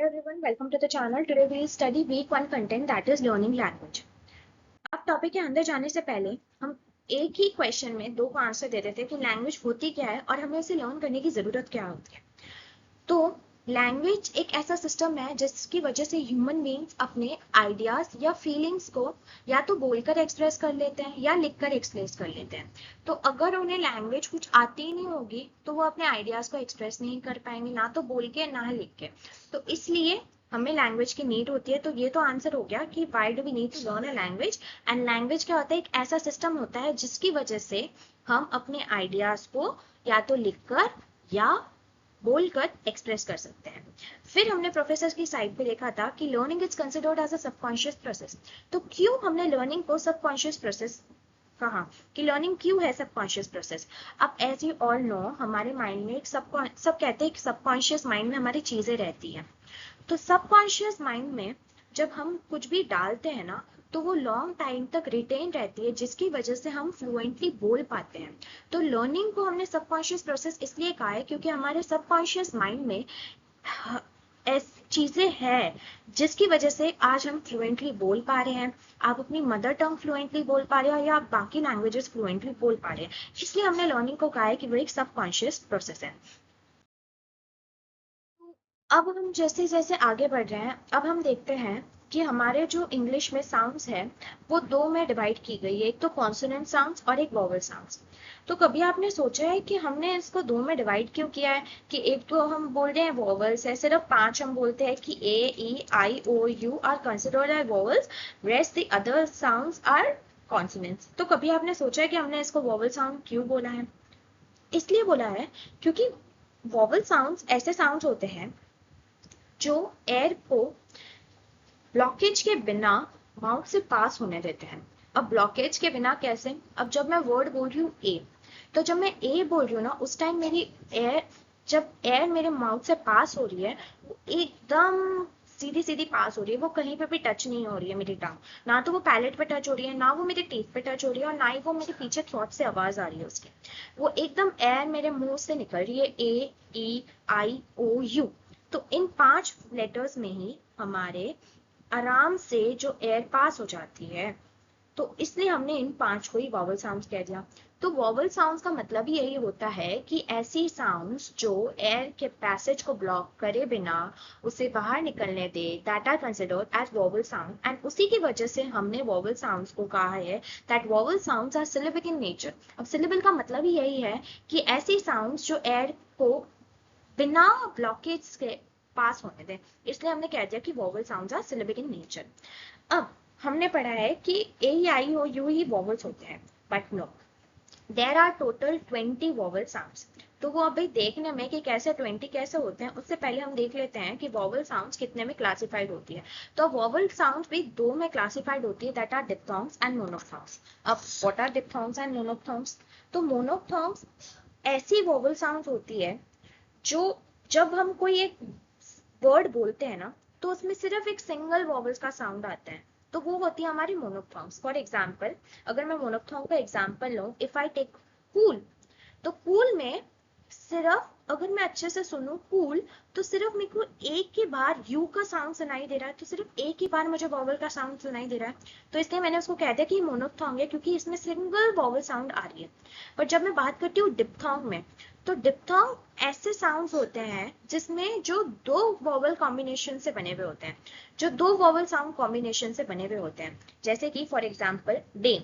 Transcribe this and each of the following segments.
Hello everyone, welcome to the channel. Today we will study week 1 content, that is learning language. अब topic के अंदर जाने से पहले हम एक ही क्वेश्चन में दो को आंसर दे देते हैं कि लैंग्वेज होती क्या है और हमें इसे लर्न करने की जरूरत क्या होती है। तो लैंग्वेज एक ऐसा सिस्टम है जिसकी वजह से ह्यूमन बीइंग्स अपने आइडियाज या फीलिंग्स को या तो बोलकर एक्सप्रेस कर लेते हैं या लिखकर एक्सप्रेस कर लेते हैं। तो अगर उन्हें लैंग्वेज कुछ आती ही नहीं होगी तो वो अपने आइडियाज को एक्सप्रेस नहीं कर पाएंगे, ना तो बोल के ना लिख के। तो इसलिए हमें लैंग्वेज की नीड होती है। तो ये तो आंसर हो गया कि why do we need to learn a language. And language क्या होता है, एक ऐसा सिस्टम होता है जिसकी वजह से हम अपने आइडियाज को या तो लिखकर या बोलकर एक्सप्रेस कर सकते हैं। फिर हमने प्रोफेसर की साइड पे देखा था कि learning is considered as a subconscious process. तो क्यों हमने लर्निंग को सबकॉन्शियस प्रोसेस कहा, कि लर्निंग क्यों है सबकॉन्शियस प्रोसेस। अब एज यू ऑल नो, हमारे माइंड में एक सब कहते हैं कि सबकॉन्शियस माइंड में हमारी चीजें रहती हैं। तो सबकॉन्शियस माइंड में जब हम कुछ भी डालते हैं ना, तो वो लॉन्ग टाइम तक रिटेन रहती है, जिसकी वजह से हम फ्लुएंटली बोल पाते हैं। तो लर्निंग को हमने सबकॉन्शियस प्रोसेस इसलिए कहा है क्योंकि हमारे सबकॉन्शियस माइंड में ऐसी चीजें हैं जिसकी वजह से आज हम फ्लुएंटली बोल पा रहे हैं। आप अपनी मदर टंग फ्लुएंटली बोल पा रहे हो या आप बाकी लैंग्वेजेस फ्लुएंटली बोल पा रहे हैं, इसलिए हमने लर्निंग को कहा है कि वो एक सबकॉन्शियस प्रोसेस है। अब हम जैसे जैसे आगे बढ़ रहे हैं, अब हम देखते हैं कि हमारे जो इंग्लिश में साउंड्स है वो दो में डिवाइड की गई है, एक तो कॉन्सोनेंट साउंड्स और एक वोवेल साउंड्स। तो कभी आपने सोचा है कि हमने इसको दो में डिवाइड क्यों किया है, कि एक तो हम बोल रहे हैं वोवेल्स है, सिर्फ 5 हम बोलते हैं कि A E I O U are considered as vowels, rest the other sounds are consonants. तो कभी आपने सोचा है कि हमने इसको वोवेल साउंड क्यों बोला है। इसलिए बोला है क्योंकि वोवेल साउंड्स ऐसे साउंड्स होते हैं जो एयर को ब्लॉकेज के बिना माउथ से पास होने देते हैं। अब ब्लॉकेज के बिना कैसे, अब जब मैं वर्ड बोल रही हूँ ए, तो जब मैं ए बोल रही हूँ ना, उस टाइम मेरी एयर, जब एयर मेरे माउथ से पास हो रही है, वो एकदम सीधी सीधी पास हो रही है, वो कहीं पे भी टच नहीं हो रही है मेरी टंग। ना तो वो पैलेट पे टच हो रही है, ना वो मेरे टीथ पे टच हो रही है, और ना ही वो मेरे पीछे थ्रोट से आवाज आ रही है उसकी। वो एकदम एयर मेरे मुंह से निकल रही है, ए ई आई ओ यू। तो इन 5 लेटर्स में ही हमारे आराम से जो एयर पास हो जाती है, तो इसलिए हमने इन 5 को ही वॉवल साउंड्स कह दिया। तो वॉवल साउंड्स का मतलब ही यही होता है कि ऐसी साउंड्स जो एयर के पैसेज को ब्लॉक करे बिना उसे बाहर निकलने दे, that are considered as vowel sound. And उसी की वजह से हमने वॉवल साउंड्स को कहा है that vowel sounds are syllabic in nature. अब सिलेबल का मतलब ही यही है कि ऐसी साउंड्स जो एयर को बिना ब्लॉकेज के पास होने दें, इसलिए हमने कह दिया कि vowel sounds are syllabic in nature. अब हमने पढ़ा है कि ए आई ओ यू ही वोवल्स होते हैं, but no, there are total 20 vowel sounds. तो वो अभी देखने में कि कैसे 20 कैसे होते हैं, उससे पहले हम देख लेते हैं कि वोवल साउंड्स कितने में क्लासिफाइड होती है। तो वोवल साउंड्स भी दो में क्लासिफाइड होती है, दैट आर डिप्थॉन्ग्स एंड मोनोफथॉन्ग्स। अब व्हाट आर डिप्थॉन्ग्स एंड मोनोफथॉन्ग्स। तो मोनोफथॉन्ग्स ऐसी वोवल साउंड्स होती है जो, जब हम कोई एक वर्ड बोलते हैं ना, तो उसमें सिर्फ एक सिंगल वॉवल्स का साउंड आता है, तो वो होती है हमारी मोनोफथॉन्ग्स। फॉर एग्जाम्पल, अगर मैं मोनोफथॉन्ग का एग्जाम्पल लूं, इफ आई टेक कूल, तो कूल में सिर्फ, अगर मैं अच्छे से सुनूं कूल, तो सिर्फ मेरे को एक ही बार यू का साउंड सुनाई दे रहा है, तो सिर्फ एक ही बार मुझे वॉवल का साउंड सुनाई दे रहा है। तो इसलिए मैंने उसको कह दिया कि मोनोफथॉन्ग है, क्योंकि इसमें सिंगल वॉवल साउंड आ रही है। पर जब मैं बात करती हूँ डिप्थॉन्ग में, तो डिप्थॉन्ग ऐसे साउंड्स होते हैं जिसमें जो दो वॉवल कॉम्बिनेशन से बने हुए होते हैं, जो दो वॉवल साउंड कॉम्बिनेशन से बने हुए होते हैं। जैसे कि फॉर एग्जाम्पल डे।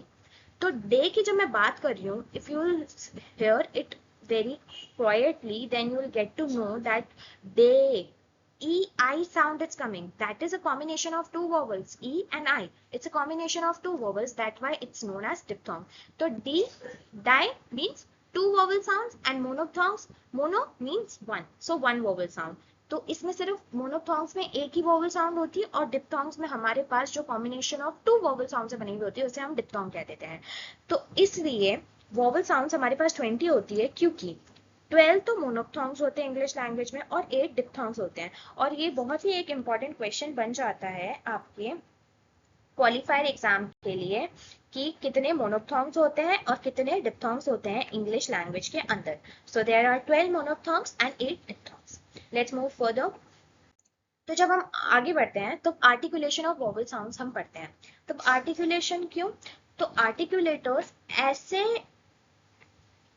तो डे की जब मैं बात कर रही हूँ, if you hear it very quietly, then you will get to know that they, e I sound is coming, that is a combination of two vowels, e and I, it's a combination of two vowels, that's why it's known as diphthong. So d, die means two vowel sounds, and monophthongs, mono means one, so one vowel sound. तो इसमें सिर्फ मोनोफथॉन्ग्स में एक ही vowel sound होती है, और डिप्थॉन्ग्स में हमारे पास जो combination of two vowel sound से बनी हुई होती है उसे हम डिप्थॉन्ग कह देते हैं। तो इसलिए वॉवल साउंड्स हमारे पास 20 होती है, क्योंकि 12 तो मोनोफथॉन्ग्स होते हैं इंग्लिश लैंग्वेज में और 8 डिप्थॉन्ग्स होते हैं। और ये बहुत ही एक इंपॉर्टेंट क्वेश्चन बन जाता है आपके क्वालिफायर एग्जाम के लिए, कि कितने मोनोफथॉन्ग्स होते हैं और कितने डिप्थॉन्ग्स होते हैं इंग्लिश लैंग्वेज के अंदर। So there are 12 monophthongs and 8 diphthongs. Let's move further. तो जब हम आगे बढ़ते हैं तो आर्टिकुलेशन ऑफ वोवल साउंड्स हम पढ़ते हैं। तो आर्टिकुलेशन क्यों? तो आर्टिकुलेटर्स ऐसे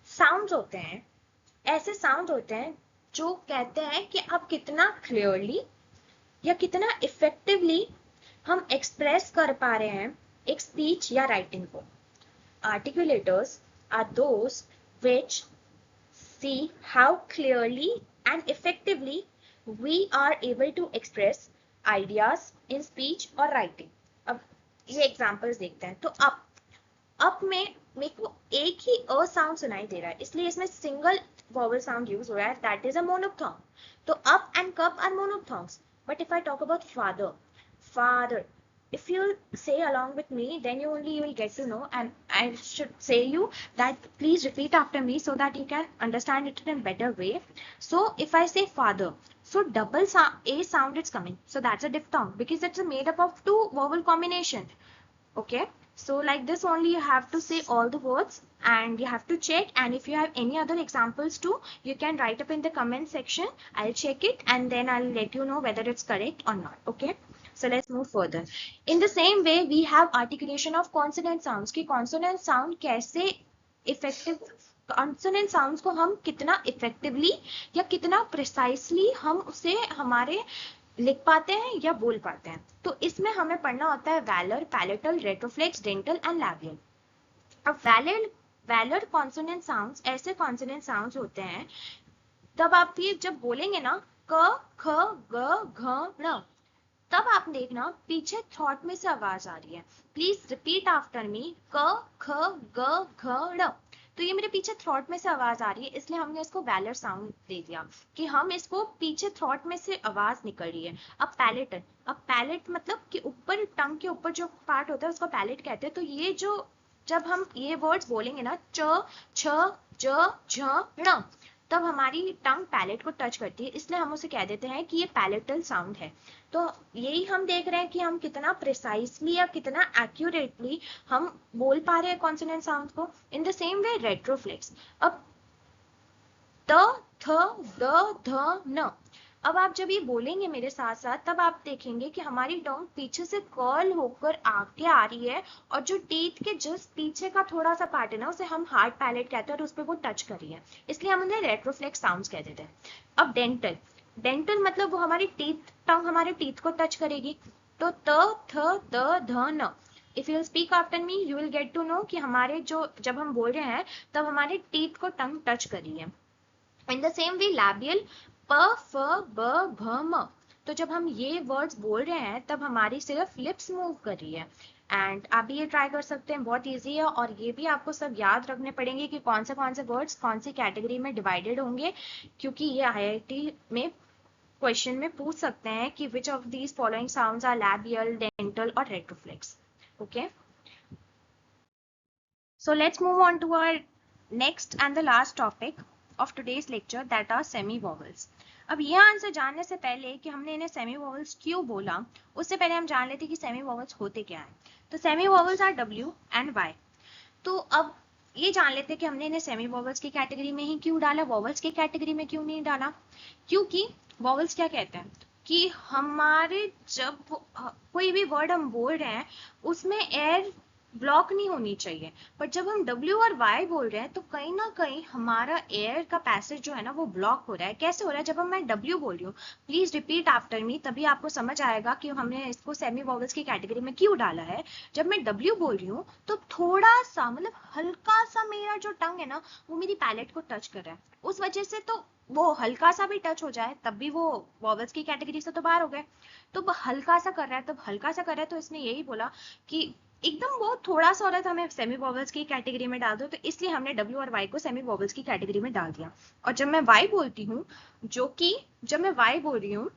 साउंड्स होते हैं, ऐसे साउंड होते हैं जो कहते हैं कि आप कितना क्लियरली या कितना इफेक्टिवली हम एक्सप्रेस कर पा रहे हैं एक स्पीच या राइटिंग को। Articulators are those which see how clearly and effectively we are able to express ideas in speech or writing. अब ये एग्जांपल्स देखते हैं। तो अप में मेरे को एक ही अ साउंड सुनाई दे रहा है, इसलिए इसमें सिंगल वॉवल साउंड यूज हो रहा है, दैट इज अ मोनोप्थॉन्ग। तो up and cup are monophthongs. But if I talk about father, father, if you say along with me, then you will get to know, and I should say you that please repeat after me so that you can understand it in a better way. So if I say father, so double a sound is coming, so that's a diphthong because it's made up of two vowel combination. Okay, so like this only you have to say all the words and you have to check, and if you have any other examples too, you can write up in the comment section. I'll check it and then I'll let you know whether it's correct or not. Okay, so let's move further. In the same way we have articulation of consonant sounds कि consonant sound कैसे effective, consonant sounds को हम कितना effectively या कितना precisely हम उसे हमारे लिख पाते हैं या बोल पाते हैं। तो इसमें हमें पढ़ना होता है velar, palatal, retroflex, dental and labial. अब वैलर कॉन्सोनेंट साउंड्स ऐसे कॉन्सोनेंट साउंड्स होते हैं, तब आप ये जब बोलेंगे ना क ख ग घ ण, तब आप देखना पीछे थ्रॉट में से आवाज आ रही है। प्लीज रिपीट आफ्टर मी, क ख ग घ ण। तो ये मेरे पीछे थ्रॉट में से आवाज आ रही है, इसलिए हमने इसको वैलर साउंड दे दिया कि हम इसको पीछे थ्रॉट में से आवाज निकल रही है। अब पैलेट, अब पैलेट मतलब कि ऊपर टंग के ऊपर जो पार्ट होता है उसको पैलेट कहते हैं। तो ये जो जब हम ये वर्ड्स बोलेंगे ना च छ ज झ ण, तब हमारी टंग पैलेट को टच करती है, इसलिए हम उसे कह देते हैं कि ये पैलेटल साउंड है। तो यही हम देख रहे हैं कि हम कितना प्रिसाइसली या कितना एक्यूरेटली हम बोल पा रहे हैं कॉन्सोनेंट साउंड को। इन द सेम वे रेट्रोफ्लेक्स, अब त थ द ध न, अब आप जब ये बोलेंगे मेरे साथ साथ तब आप देखेंगे कि हमारी टंग पीछे से कर्ल होकर आगे आ रही है, और जो टीथ के जस्ट पीछे का थोड़ा सा पार्ट है ना उसे हम हार्ड पैलेट कहते हैं और उस पर वो टच कर रही है, इसलिए हम उन्हें रेट्रोफ्लेक्स साउंड्स कह देते हैं। अब डेंटल, डेंटल मतलब वो हमारी टीथ, टंग हमारे टीथ को टच करेगी। तो त थ द ध न, if you speak after me you will get to know कि हमारे जो जब हम बोल रहे हैं तब हमारे टीथ को टंग टच कर रही है। In the same way labial, प फ ब भ म, तो जब हम ये वर्ड्स बोल रहे हैं तब हमारी सिर्फ लिप्स मूव कर रही है। एंड आप भी ये ट्राई कर सकते हैं, बहुत इजी है, और ये भी आपको सब याद रखने पड़ेंगे कि कौन से वर्ड्स कौन सी कैटेगरी में डिवाइडेड होंगे, क्योंकि ये आईआईटी में क्वेश्चन में पूछ सकते हैं कि which of these following sounds are labial, dental और retroflex. Okay, so let's move on to our next and the last topic of today's lecture, that are semi vowels. अब ये आंसर जानने से पहले कि हमने इन्हें सेमी वॉवल्स क्यों बोला, उससे पहले हम जान लेते कि सेमी वॉवल्स होते क्या हैं। तो semi vowels are W and Y। तो अब ये जान लेते कि हमने इन्हें सेमी वॉवल्स की कैटेगरी में ही क्यों डाला, वॉवल्स की कैटेगरी में क्यों नहीं डाला। क्योंकि वॉवल्स क्या कहते हैं कि हमारे जब कोई भी वर्ड हम बोल रहे हैं उसमें एयर ब्लॉक नहीं होनी चाहिए, पर जब हम W और Y बोल रहे हैं तो कहीं ना कहीं हमारा एयर का पैसेज जो है ना वो ब्लॉक हो रहा है। कैसे हो रहा है? जब मैं W बोल रही हूँ, प्लीज रिपीट आफ्टर मी, तभी आपको समझ आएगा कि हमने इसको सेमी वॉवल्स की कैटेगरी में क्यों डाला है। जब मैं W बोल रही हूँ तो थोड़ा सा मतलब हल्का सा मेरा जो टंग है ना वो मेरी पैलेट को टच कर रहा है, उस वजह से तो वो हल्का सा भी टच हो जाए तब भी वो वॉवल्स की कैटेगरी से तो बाहर हो गए। तो हल्का सा कर रहा है, तब हल्का सा कर रहा है, तो इसने यही बोला कि एकदम बहुत थोड़ा सा हो रहा था हमें सेमी वॉवल्स की कैटेगरी में डाल दो, तो इसलिए हमने W और Y को सेमी वॉवल्स की कैटेगरी में डाल दिया। और जब मैं Y बोलती हूँ, जो कि जब मैं Y बोल रही हूँ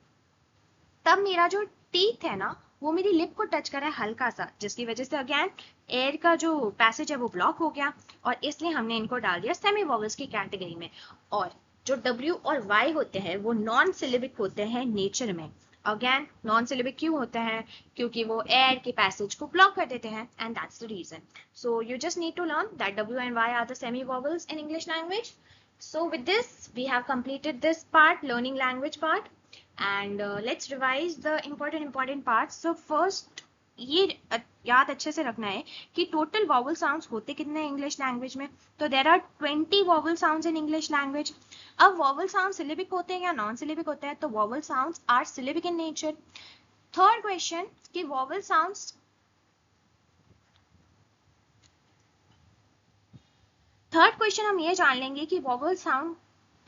तब मेरा जो टीथ है ना वो मेरी लिप को टच कर रहा है हल्का सा, जिसकी वजह से अगेन एयर का जो पैसेज है वो ब्लॉक हो गया, और इसलिए हमने इनको डाल दिया सेमी वॉवल्स की कैटेगरी में। और जो W और Y होते हैं वो नॉन सिलेबिक होते हैं नेचर में। अगेन नॉन सिलेबिक क्यों होते हैं? क्योंकि वो एयर के पैसेज को ब्लॉक कर देते हैं, and that's the reason. So you just need to learn that W and Y are the semi vowels in English language. So with this we have completed this part, learning language part. And let's revise the important parts. So first ये याद अच्छे से रखना है कि total vowel sounds होते कितने हैं इंग्लिश लैंग्वेज में। तो there are 20 vowel sounds in English language. अब वॉवल साउंड सिलेबिक होते हैं या नॉन सिलेबिक होते हैं? तो vowel sounds are syllabic in nature. Third question कि वॉवल साउंड्स, थर्ड क्वेश्चन हम ये जान लेंगे कि वॉवल साउंड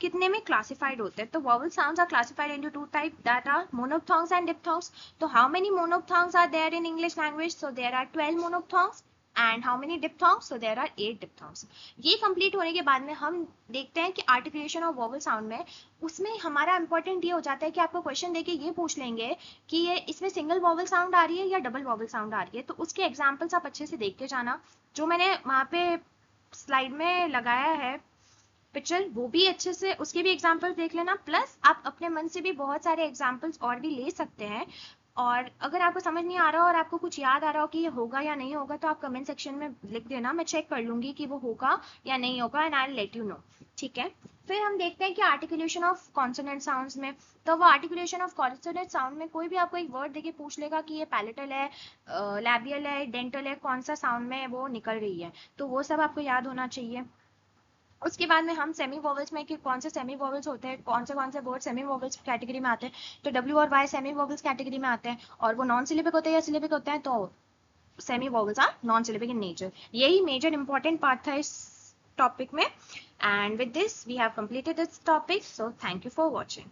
कितने में क्लासिफाइड होते हैं। तो vowel sounds are classified into two type that are monophthongs and diphthongs. तो how many monophthongs are there in English language? So there are 12 monophthongs and how many diphthongs? So there are 8 diphthongs. ये complete होने के बाद में हम देखते हैं कि आर्टिकुलेशन ऑफ वॉवल साउंड में, उसमें हमारा इंपॉर्टेंट ये हो जाता है कि आपको क्वेश्चन देके ये पूछ लेंगे कि ये इसमें सिंगल वॉवल साउंड आ रही है या डबल वॉवल साउंड आ रही है। तो उसके एग्जाम्पल्स आप अच्छे से देख के जाना, जो मैंने वहाँ पे स्लाइड में लगाया है पिक्चर, वो भी अच्छे से उसके भी एग्जाम्पल्स देख लेना। प्लस आप अपने मन से भी बहुत सारे एग्जाम्पल्स और भी ले सकते हैं। और अगर आपको समझ नहीं आ रहा और आपको कुछ याद आ रहा हो कि ये होगा या नहीं होगा, तो आप कमेंट सेक्शन में लिख देना, मैं चेक कर लूंगी कि वो होगा या नहीं होगा and I let you know. ठीक है, फिर हम देखते हैं कि आर्टिकुलेशन ऑफ कॉन्सोनेंट साउंड्स में। तो वो आर्टिकुलेशन ऑफ कॉन्सोनेंट साउंड में कोई भी आपको एक वर्ड देके पूछ लेगा कि ये पैलेटल है, लैबियल है, डेंटल है, कौन सा साउंड में वो निकल रही है, तो वो सब आपको याद होना चाहिए। उसके बाद में हम सेमी वोवेल्स में कि कौन से सेमी वोवेल्स होते हैं, कौन से वर्ड सेमी वोवेल्स कैटेगरी में आते हैं। तो डब्ल्यू और वाई सेमी वोवेल्स कैटेगरी में आते हैं, और वो नॉन सिलेबिक होते हैं या सिलेबिक होते हैं? तो semi vowels are non syllabic in nature. यही मेजर इंपॉर्टेंट पार्ट था इस टॉपिक में। And with this we have completed this topic, so thank you for watching.